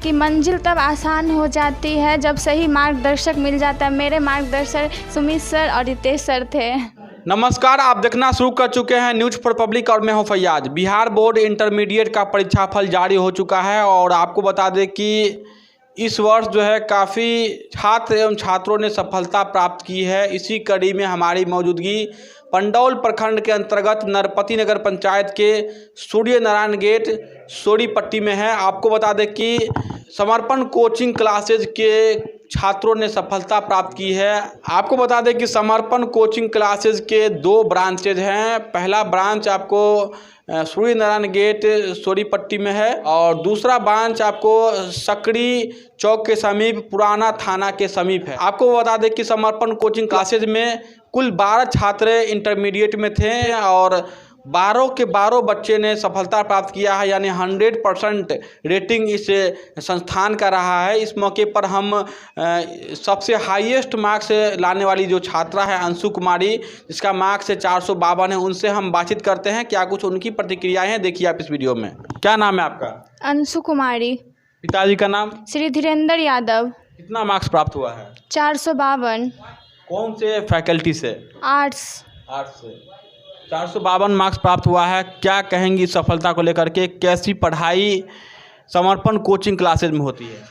कि मंजिल तब आसान हो जाती है जब सही मार्गदर्शक मिल जाता है। मेरे मार्गदर्शक सुमित सर और रितेश सर थे। नमस्कार, आप देखना शुरू कर चुके हैं न्यूज़ फॉर पब्लिक और मैं हूं फैयाज। बिहार बोर्ड इंटरमीडिएट का परीक्षाफल जारी हो चुका है और आपको बता दें कि इस वर्ष जो है काफ़ी छात्र एवं छात्रों ने सफलता प्राप्त की है। इसी कड़ी में हमारी मौजूदगी पंडौल प्रखंड के अंतर्गत नरपति नगर पंचायत के सूर्य नारायण गेट सोरीपट्टी में है। आपको बता दें कि समर्पण कोचिंग क्लासेज के छात्रों ने सफलता प्राप्त की है। आपको बता दें कि समर्पण कोचिंग क्लासेज के 2 ब्रांचेज हैं। पहला ब्रांच आपको सूर्य नारायण गेट सोरीपट्टी में है और दूसरा ब्रांच आपको सकड़ी चौक के समीप पुराना थाना के समीप है। आपको बता दें कि समर्पण कोचिंग क्लासेज में कुल 12 छात्र इंटरमीडिएट में थे और 12 के 12 बच्चे ने सफलता प्राप्त किया है, यानी 100% रेटिंग इस संस्थान का रहा है। इस मौके पर हम सबसे हाईएस्ट मार्क्स लाने वाली जो छात्रा है अंशु कुमारी, जिसका मार्क्स 452 है, उनसे हम बातचीत करते हैं। क्या कुछ उनकी प्रतिक्रियाएं हैं, देखिए आप इस वीडियो में। क्या नाम है आपका? अंशु कुमारी। पिताजी का नाम? श्री धीरेन्द्र यादव। कितना मार्क्स प्राप्त हुआ है? 452। कौन से फैकल्टी से? आर्ट्स। आर्ट्स से 452 मार्क्स प्राप्त हुआ है। क्या कहेंगी सफलता को लेकर के? कैसी पढ़ाई समर्पण कोचिंग क्लासेज में होती है?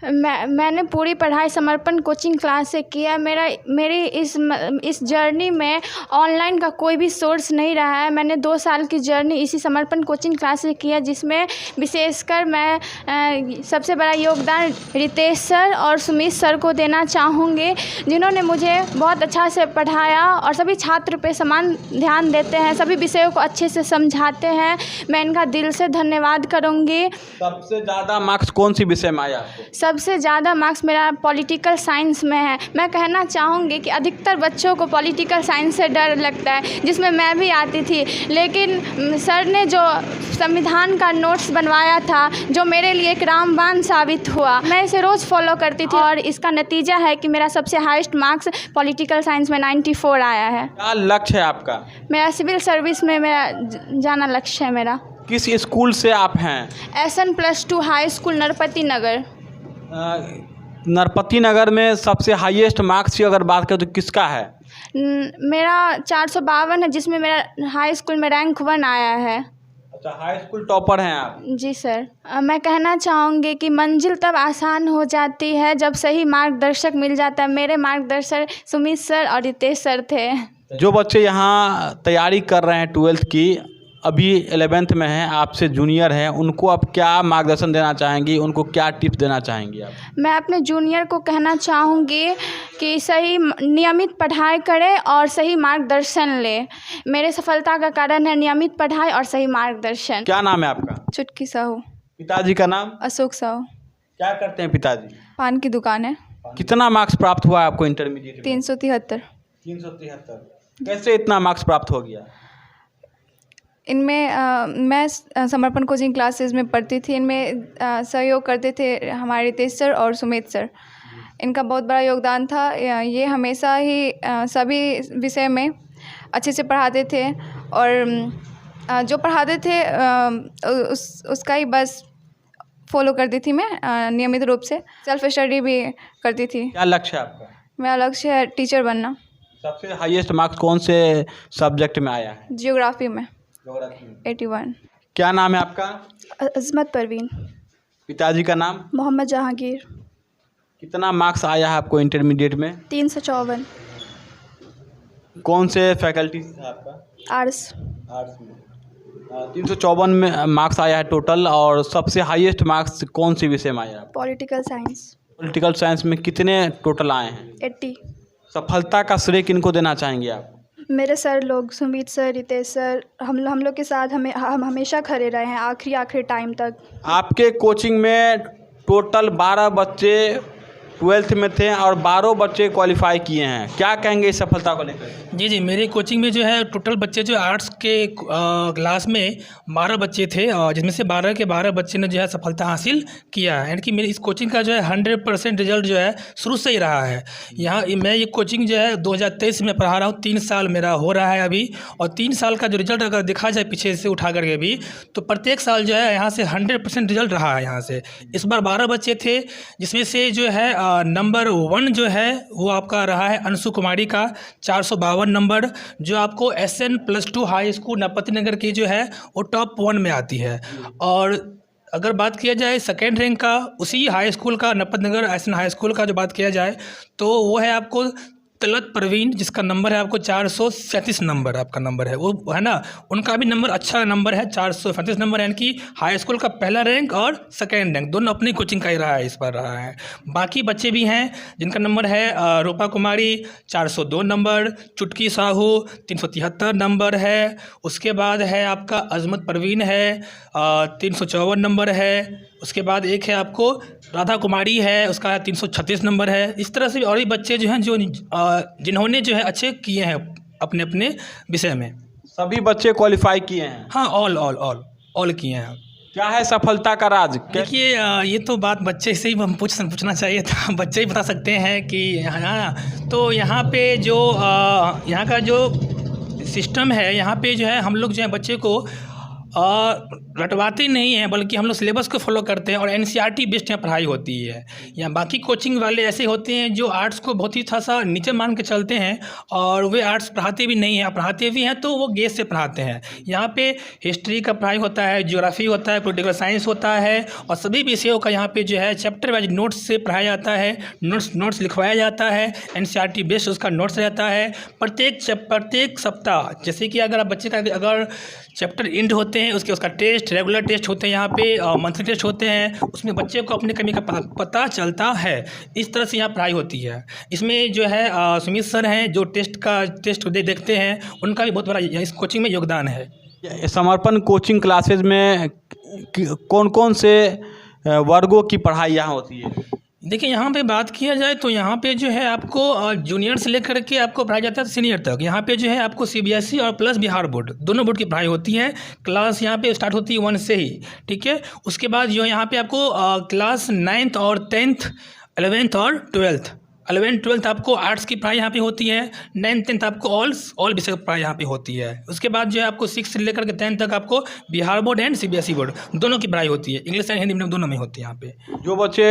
मैंने पूरी पढ़ाई समर्पण कोचिंग क्लास से किया। मेरी इस जर्नी में ऑनलाइन का कोई भी सोर्स नहीं रहा है। मैंने 2 साल की जर्नी इसी समर्पण कोचिंग क्लास से किया, जिसमें विशेषकर मैं सबसे बड़ा योगदान रितेश सर और सुमित सर को देना चाहूँगी, जिन्होंने मुझे बहुत अच्छा से पढ़ाया और सभी छात्र पे समान ध्यान देते हैं, सभी विषयों को अच्छे से समझाते हैं। मैं इनका दिल से धन्यवाद करूँगी। सबसे ज़्यादा मार्क्स कौन सी विषय में आया आपको? सबसे ज़्यादा मार्क्स मेरा पॉलिटिकल साइंस में है। मैं कहना चाहूँगी कि अधिकतर बच्चों को पॉलिटिकल साइंस से डर लगता है, जिसमें मैं भी आती थी, लेकिन सर ने जो संविधान का नोट्स बनवाया था, जो मेरे लिए एक रामबाण साबित हुआ, मैं इसे रोज़ फॉलो करती थी और इसका नतीजा है कि मेरा सबसे हाईएस्ट मार्क्स पॉलिटिकल साइंस में 94 आया है। क्या लक्ष्य है आपका? मेरा सिविल सर्विस में मेरा जाना लक्ष्य है मेरा। किस स्कूल से आप हैं? SN+2 हाई स्कूल नरपति नगर। नरपति नगर में सबसे हाईएस्ट मार्क्स की अगर बात करें तो किसका है? मेरा 452 है, जिसमें मेरा हाई स्कूल में रैंक 1 आया है। अच्छा, हाई स्कूल टॉपर हैं आप? जी सर। मैं कहना चाहूँगी कि मंजिल तब आसान हो जाती है जब सही मार्गदर्शक मिल जाता है। मेरे मार्गदर्शक सुमित सर और रितेश सर थे। जो बच्चे यहाँ तैयारी कर रहे हैं 12th की, अभी 11th में हैं, आपसे जूनियर हैं, उनको आप क्या मार्गदर्शन देना चाहेंगी? उनको क्या टिप्स देना चाहेंगी आप? मैं अपने जूनियर को कहना चाहूँगी कि सही नियमित पढ़ाई करें और सही मार्गदर्शन ले। मेरे सफलता का कारण है नियमित पढ़ाई और सही मार्गदर्शन। क्या नाम है आपका? चुटकी साहू। पिताजी का नाम? अशोक साहू। क्या करते हैं पिताजी? पान की दुकान है। कितना मार्क्स प्राप्त हुआ है आपको इंटरमीडिएट में? 373। 373। कैसे इतना मार्क्स प्राप्त हो गया? इनमें मैं समर्पण कोचिंग क्लासेस में पढ़ती थी। इनमें सहयोग करते थे हमारे रितेश सर और सुमित सर। इनका बहुत बड़ा योगदान था। ये हमेशा ही सभी विषय में अच्छे से पढ़ाते थे और जो पढ़ाते थे उसका ही बस फॉलो करती थी मैं नियमित रूप से। सेल्फ स्टडी भी करती थी। क्या लक्ष्य है आपका? मेरा लक्ष्य है टीचर बनना। सबसे हाईएस्ट मार्क्स कौन से सब्जेक्ट में आया है? जियोग्राफी में 81। क्या नाम है आपका? अजमत परवीन। पिताजी का नाम? मोहम्मद जहांगीर। कितना मार्क्स आया है आपको इंटरमीडिएट में? 354। कौन से फैकल्टी था आपका? आर्ट्स। आर्ट्स में 354 में मार्क्स आया है टोटल। और सबसे हाईएस्ट मार्क्स कौन सी विषय में आया है? Political science. पॉलिटिकल साइंस में कितने टोटल आए हैं? 80। सफलता का श्रेय किनको देना चाहेंगे आप? मेरे सर लोग, सुमित सर, रितेश सर, हम लोग के साथ हम हमेशा खड़े रहे हैं आखिरी टाइम तक। आपके कोचिंग में टोटल 12 बच्चे ट्वेल्थ में थे और 12 बच्चे क्वालिफाई किए हैं, क्या कहेंगे इस सफलता को लेकर? जी मेरी कोचिंग में जो है टोटल बच्चे जो आर्ट्स के क्लास में 12 बच्चे थे और जिसमें से 12 के 12 बच्चे ने जो है सफलता हासिल किया है। यानी कि मेरी इस कोचिंग का जो है 100% रिजल्ट जो है शुरू से ही रहा है। यहाँ मैं ये कोचिंग जो है 2023 में पढ़ा रहा हूँ, 3 साल मेरा हो रहा है अभी, और 3 साल का जो रिजल्ट अगर देखा जाए पीछे से उठा करके भी, तो प्रत्येक साल जो है यहाँ से 100% रिजल्ट रहा है यहाँ से। इस बार 12 बच्चे थे, जिसमें से जो है नंबर 1 जो है वो आपका रहा है अंशु कुमारी का 452 नंबर, जो आपको SN+2 हाई स्कूल नरपति नगर की जो है वो टॉप 1 में आती है। और अगर बात किया जाए सेकेंड रैंक का उसी हाई स्कूल का, नरपति नगर SN हाई स्कूल का जो बात किया जाए तो वो है आपको तलत परवीन, जिसका नंबर है आपको 437 नंबर आपका नंबर है, वो है ना, उनका भी नंबर अच्छा नंबर है 437 नंबर, यानी कि हाई स्कूल का पहला रैंक और सेकेंड रैंक दोनों अपनी कोचिंग का ही रहा है, इस बार रहा है। बाकी बच्चे भी हैं जिनका नंबर है रूपा कुमारी 402 नंबर, चुटकी साहू 373 नंबर है, उसके बाद है आपका अजमत परवीन है 354 नंबर है, उसके बाद एक है आपको राधा कुमारी है, उसका 336 नंबर है। इस तरह से और भी बच्चे जो हैं जो जिन्होंने जो है अच्छे किए हैं अपने अपने विषय में। सभी बच्चे क्वालिफाई किए हैं? हाँ, ऑल किए हैं। क्या है सफलता का राज? देखिए ये तो बात बच्चे से ही हम पूछना चाहिए था, बच्चे ही बता सकते हैं कि हाँ। तो यहाँ पे जो यहाँ का जो सिस्टम है, यहाँ पे जो है हम लोग जो है बच्चे को रटवाते नहीं हैं, बल्कि हम लोग सिलेबस को फॉलो करते हैं और NCERT बेस्ड यहाँ पढ़ाई होती है। यहाँ बाकी कोचिंग वाले ऐसे होते हैं जो आर्ट्स को बहुत ही सा नीचे मान के चलते हैं और वे आर्ट्स पढ़ाते भी नहीं हैं, पढ़ाते भी हैं तो वो गेस से पढ़ाते हैं। यहाँ पे हिस्ट्री का पढ़ाई होता है, ज्योग्राफी होता है, पॉलिटिकल साइंस होता है और सभी विषयों का यहाँ पे जो है चैप्टर वाइज नोट्स से पढ़ाया जाता है, नोट्स लिखवाया जाता है, NCERT बेस्ड उसका नोट्स रहता है प्रत्येक सप्ताह। जैसे कि अगर आप बच्चे का अगर चैप्टर एंड होते हैं उसका टेस्ट, रेगुलर टेस्ट होते हैं यहाँ पे, मंथली टेस्ट होते हैं, उसमें बच्चे को अपने कमी का पता चलता है। इस तरह से यहाँ पढ़ाई होती है। इसमें जो है सुमित सर हैं जो टेस्ट देखते हैं, उनका भी बहुत बड़ा इस कोचिंग में योगदान है। समर्पण कोचिंग क्लासेज में कौन कौन से वर्गों की पढ़ाई यहाँ होती है? देखिए यहाँ पे बात किया जाए तो यहाँ पे जो है आपको जूनियर से लेकर के आपको पढ़ाया जाता है सीनियर तक। यहाँ पे जो है आपको CBSE और प्लस बिहार बोर्ड दोनों बोर्ड की पढ़ाई होती है। क्लास यहाँ पे स्टार्ट होती है 1 से ही, ठीक है। उसके बाद जो यहाँ पे आपको क्लास 9th और 10th 11th और 12th आपको आर्ट्स की पढ़ाई यहाँ पे होती है। 9th 10th आपको ऑल विषय की पढ़ाई यहाँ पे होती है। उसके बाद जो है आपको 6 से लेकर के 10th तक आपको Bihar board and CBSE board दोनों की पढ़ाई होती है। इंग्लिश एंड हिंदी मीडियम दोनों में होती है यहाँ पे। जो बच्चे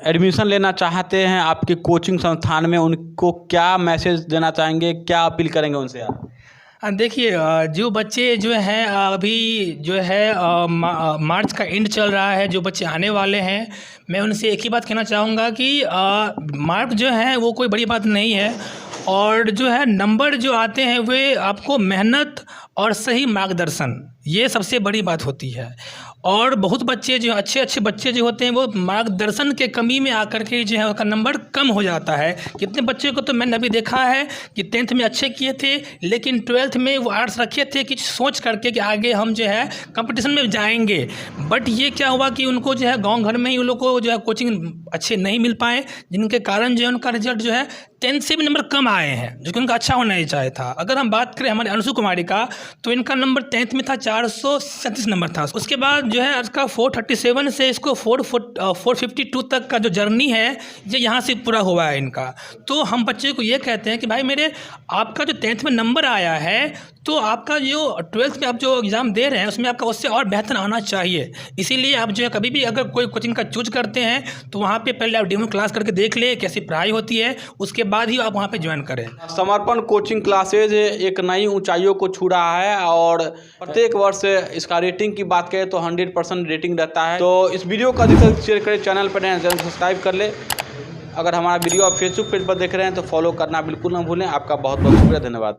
एडमिशन लेना चाहते हैं आपके कोचिंग संस्थान में, उनको क्या मैसेज देना चाहेंगे, क्या अपील करेंगे उनसे आप? देखिए जो बच्चे जो हैं अभी जो है मार्च का एंड चल रहा है, जो बच्चे आने वाले हैं, मैं उनसे एक ही बात कहना चाहूँगा कि मार्क जो है वो कोई बड़ी बात नहीं है, और जो है नंबर जो आते हैं वे आपको मेहनत और सही मार्गदर्शन, ये सबसे बड़ी बात होती है। और बहुत बच्चे जो अच्छे बच्चे जो होते हैं वो मार्गदर्शन के कमी में आकर के जो है उसका नंबर कम हो जाता है। कितने बच्चे को तो मैंने अभी देखा है कि 10th में अच्छे किए थे लेकिन 12th में वो आर्ट्स रखे थे कि सोच करके कि आगे हम जो है कंपटीशन में जाएंगे, बट ये क्या हुआ कि उनको जो है गांव घर में ही उन लोग को जो है कोचिंग अच्छे नहीं मिल पाए, जिनके कारण जो है उनका रिजल्ट जो है 10th से भी नंबर कम आए हैं, जो कि उनका अच्छा होना ही चाहिए था। अगर हम बात करें हमारे अंशु कुमारी का, तो इनका नंबर 10th में था 437 नंबर था। उसके बाद जो है इसका 437 से इसको 452 तक का जो जर्नी है ये यहाँ से पूरा हुआ है इनका। तो हम बच्चे को ये कहते हैं कि भाई मेरे आपका जो 10th में नंबर आया है तो आपका जो 12th में आप जो एग्ज़ाम दे रहे हैं उसमें आपका उससे और बेहतर आना चाहिए। इसीलिए आप जो है कभी भी अगर कोई कोचिंग का चूज करते हैं तो वहाँ पे पहले आप डेमो क्लास करके देख ले कैसी पढ़ाई होती है, उसके बाद ही आप वहाँ पे ज्वाइन करें। समर्पण कोचिंग क्लासेज एक नई ऊंचाइयों को छू रहा है और प्रत्येक वर्ष इसका रेटिंग की बात करें तो 100% रेटिंग रहता है। तो इस वीडियो का अधिक से अधिक शेयर करें, चैनल पर नए चैनल सब्सक्राइब कर ले। अगर हमारा वीडियो आप फेसबुक पेज पर देख रहे हैं तो फॉलो करना बिल्कुल ना भूलें। आपका बहुत बहुत शुक्रिया, धन्यवाद।